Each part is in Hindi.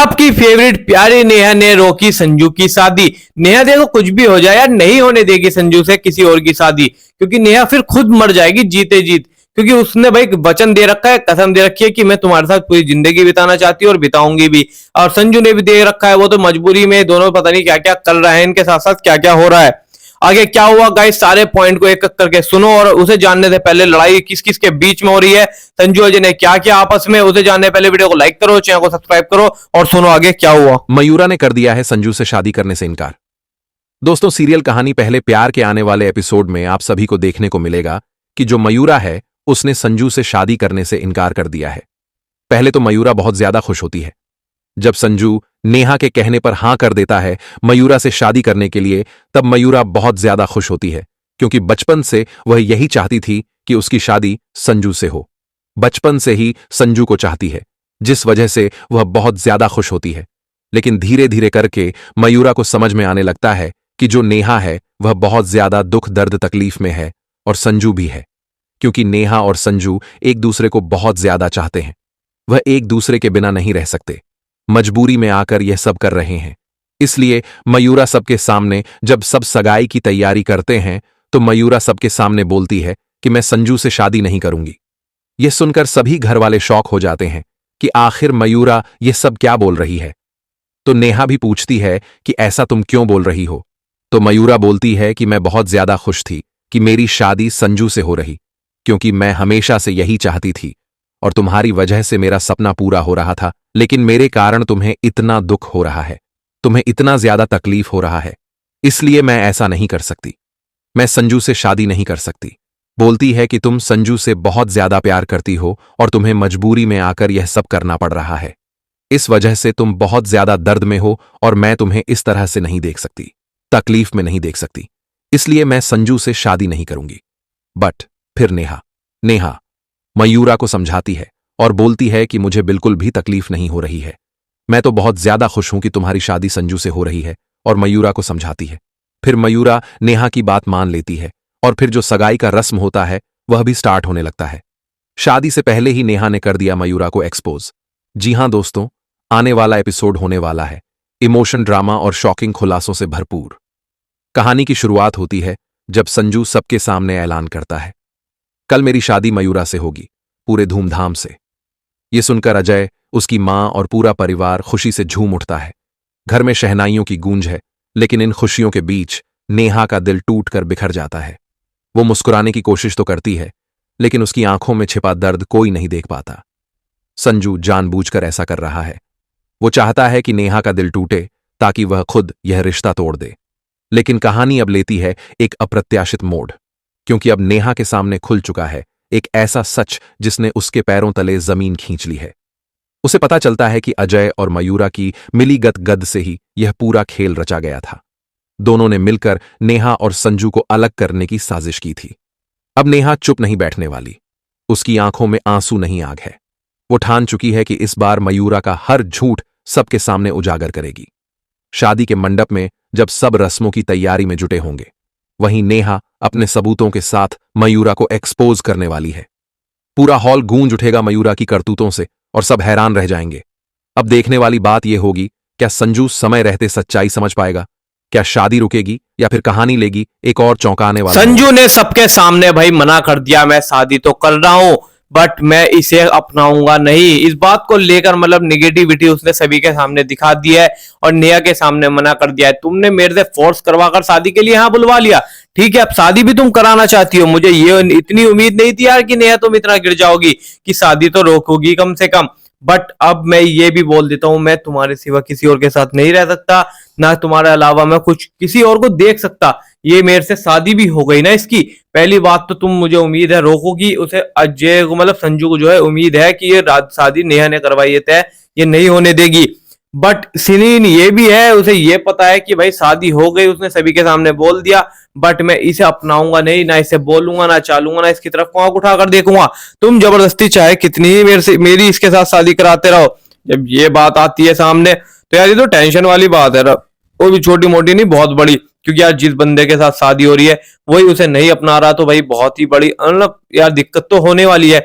सबकी फेवरेट प्यारी नेहा ने रोकी संजू की शादी। नेहा देखो कुछ भी हो जाए यार, नहीं होने देगी संजू से किसी और की शादी, क्योंकि नेहा फिर खुद मर जाएगी जीते जीत। क्योंकि उसने भाई वचन दे रखा है, कसम दे रखी है कि मैं तुम्हारे साथ पूरी जिंदगी बिताना चाहती हूँ और बिताऊंगी भी। और संजू ने भी दे रखा है, वो तो मजबूरी में दोनों पता नहीं क्या क्या कर रहे हैं, इनके साथ साथ क्या क्या हो रहा है। आगे क्या हुआ गाइस, सारे पॉइंट को एक एक करके सुनो। और उसे जानने से पहले लड़ाई किस किस के बीच में हो रही है, संजू अजय ने क्या किया आपस में, उसे जानने से पहले वीडियो को लाइक करो, चैनल को सब्सक्राइब करो और सुनो आगे क्या हुआ। मयूरा ने कर दिया है संजू से शादी करने से इनकार। दोस्तों, सीरियल कहानी पहले प्यार के आने वाले एपिसोड में आप सभी को देखने को मिलेगा कि जो मयूरा है उसने संजू से शादी करने से इनकार कर दिया है। पहले तो मयूरा बहुत ज्यादा खुश होती है जब संजू नेहा के कहने पर हां कर देता है मयूरा से शादी करने के लिए। तब मयूरा बहुत ज्यादा खुश होती है क्योंकि बचपन से वह यही चाहती थी कि उसकी शादी संजू से हो। बचपन से ही संजू को चाहती है, जिस वजह से वह बहुत ज्यादा खुश होती है। लेकिन धीरे धीरे करके मयूरा को समझ में आने लगता है कि जो नेहा है वह बहुत ज्यादा दुख दर्द तकलीफ में है और संजू भी है, क्योंकि नेहा और संजू एक दूसरे को बहुत ज्यादा चाहते हैं। वह एक दूसरे के बिना नहीं रह सकते, मजबूरी में आकर यह सब कर रहे हैं। इसलिए मयूरा सबके सामने जब सब सगाई की तैयारी करते हैं तो मयूरा सबके सामने बोलती है कि मैं संजू से शादी नहीं करूंगी। यह सुनकर सभी घर वाले शॉक हो जाते हैं कि आखिर मयूरा यह सब क्या बोल रही है। तो नेहा भी पूछती है कि ऐसा तुम क्यों बोल रही हो। तो मयूरा बोलती है कि मैं बहुत ज्यादा खुश थी कि मेरी शादी संजू से हो रही, क्योंकि मैं हमेशा से यही चाहती थी और तुम्हारी वजह से मेरा सपना पूरा हो रहा था। लेकिन मेरे कारण तुम्हें इतना दुख हो रहा है, तुम्हें इतना ज्यादा तकलीफ हो रहा है, इसलिए मैं ऐसा नहीं कर सकती। मैं संजू से शादी नहीं कर सकती। बोलती है कि तुम संजू से बहुत ज्यादा प्यार करती हो और तुम्हें मजबूरी में आकर यह सब करना पड़ रहा है। इस वजह से तुम बहुत ज्यादा दर्द में हो और मैं तुम्हें इस तरह से नहीं देख सकती, तकलीफ में नहीं देख सकती, इसलिए मैं संजू से शादी नहीं करूंगी। बट फिर नेहा मयूरा को समझाती है और बोलती है कि मुझे बिल्कुल भी तकलीफ नहीं हो रही है, मैं तो बहुत ज्यादा खुश हूं कि तुम्हारी शादी संजू से हो रही है, और मयूरा को समझाती है। फिर मयूरा नेहा की बात मान लेती है और फिर जो सगाई का रस्म होता है वह भी स्टार्ट होने लगता है। शादी से पहले ही नेहा ने कर दिया मयूरा को एक्सपोज। जी हां दोस्तों, आने वाला एपिसोड होने वाला है इमोशन, ड्रामा और शॉकिंग खुलासों से भरपूर। कहानी की शुरुआत होती है जब संजू सबके सामने ऐलान करता है, कल मेरी शादी मयूरा से होगी, पूरे धूमधाम से। यह सुनकर अजय, उसकी मां और पूरा परिवार खुशी से झूम उठता है। घर में शहनाइयों की गूंज है, लेकिन इन खुशियों के बीच नेहा का दिल टूटकर बिखर जाता है। वो मुस्कुराने की कोशिश तो करती है, लेकिन उसकी आंखों में छिपा दर्द कोई नहीं देख पाता। संजू जानबूझकर ऐसा कर रहा है। वो चाहता है कि नेहा का दिल टूटे ताकि वह खुद यह रिश्ता तोड़ दे। लेकिन कहानी अब लेती है एक अप्रत्याशित मोड़, क्योंकि अब नेहा के सामने खुल चुका है एक ऐसा सच जिसने उसके पैरों तले जमीन खींच ली है। उसे पता चलता है कि अजय और मयूरा की मिलीगत गद से ही यह पूरा खेल रचा गया था। दोनों ने मिलकर नेहा और संजू को अलग करने की साजिश की थी। अब नेहा चुप नहीं बैठने वाली, उसकी आंखों में आंसू नहीं आग है। वो ठान चुकी है कि इस बार मयूरा का हर झूठ सबके सामने उजागर करेगी। शादी के मंडप में जब सब रस्मों की तैयारी में जुटे होंगे, वहीं नेहा अपने सबूतों के साथ मयूरा को एक्सपोज करने वाली है। पूरा हॉल गूंज उठेगा मयूरा की करतूतों से और सब हैरान रह जाएंगे। अब देखने वाली बात यह होगी, क्या संजू समय रहते सच्चाई समझ पाएगा? क्या शादी रुकेगी या फिर कहानी लेगी एक और चौंकाने वाला? संजू ने सबके सामने भाई मना कर दिया, मैं शादी तो कर रहा हूं बट मैं इसे अपनाऊंगा नहीं। इस बात को लेकर मतलब निगेटिविटी उसने सभी के सामने दिखा दी है और नेहा के सामने मना कर दिया है। तुमने मेरे से फोर्स करवाकर शादी के लिए यहां बुलवा लिया, ठीक है, अब शादी भी तुम कराना चाहती हो। मुझे ये इतनी उम्मीद नहीं थी यार कि नेहा तुम इतना गिर जाओगी कि शादी तो रोकोगी कम से कम। बट अब मैं ये भी बोल देता हूं, मैं तुम्हारे सिवा किसी और के साथ नहीं रह सकता, ना तुम्हारे अलावा मैं कुछ किसी और को देख सकता। ये मेरे से शादी भी हो गई ना इसकी। पहली बात तो तुम मुझे उम्मीद है रोकोगी, उसे अजय को मतलब संजू को जो है उम्मीद है कि ये शादी नेहा ने करवाई है तय, ये नहीं होने देगी। बट सीन ये भी है, उसे ये पता है कि भाई शादी हो गई, उसने सभी के सामने बोल दिया, बट मैं इसे अपनाऊंगा नहीं, ना इसे बोलूंगा, ना चालूंगा, ना इसकी तरफ आंख उठाकर देखूंगा। तुम जबरदस्ती चाहे कितनी ही मेरी इसके साथ शादी कराते रहो, जब ये बात आती है सामने तो यार ये तो टेंशन वाली बात है, वो भी छोटी मोटी नहीं बहुत बड़ी। क्योंकि यार जिस बंदे के साथ शादी हो रही है वही उसे नहीं अपना रहा, तो भाई बहुत ही बड़ी मतलब यार दिक्कत तो होने वाली है।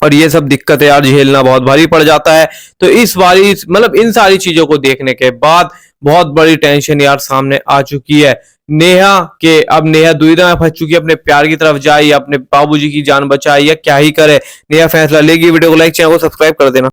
और ये सब दिक्कतें यार झेलना बहुत भारी पड़ जाता है। तो इस बारी मतलब इन सारी चीजों को देखने के बाद बहुत बड़ी टेंशन यार सामने आ चुकी है नेहा के। अब नेहा दुविधा में फंस चुकी है, अपने प्यार की तरफ जाए या अपने बाबूजी की जान बचाए या क्या ही करे। नेहा फैसला लेगी। वीडियो को लाइक, चैनल को सब्सक्राइब कर देना।